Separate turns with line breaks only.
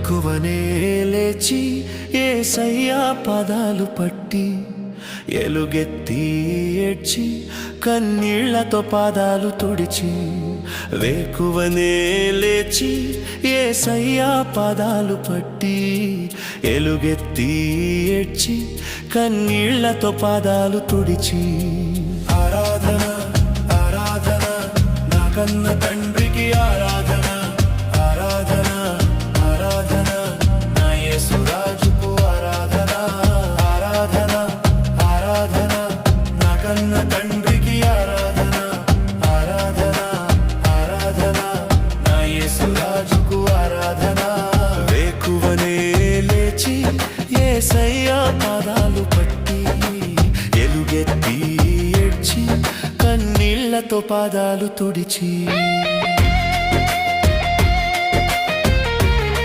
వేకువనే లేచి యేసయ్యా పాదాలు పట్టి ఎలుగెత్తి ఏడ్చి కన్నీళ్లతో పాదాలు తుడిచి వేకువనే లేచి యేసయ్యా పాదాలు పట్టి ఎలుగెత్తి ఏడ్చి కన్నీళ్లతో పాదాలు తుడిచి ఆరాధన ఆరాధన నా కన్న తండ్రికి ఆరాధన ఆరాధన ఆరాధన నా యేసు రాజుకు ఆరాధన ఆరాధన ఆరాధన నా కన్న తండ్రికి ఆరాధన ఆరాధన ఆరాధన నా యేసు రాజుకు ఆరాధన వేకువనే లేచి యేసయ్యా పాదాలు పట్టి ఎలుగెత్తి ఏడ్చి కన్నీళ్లతో పాదాలు తుడిచి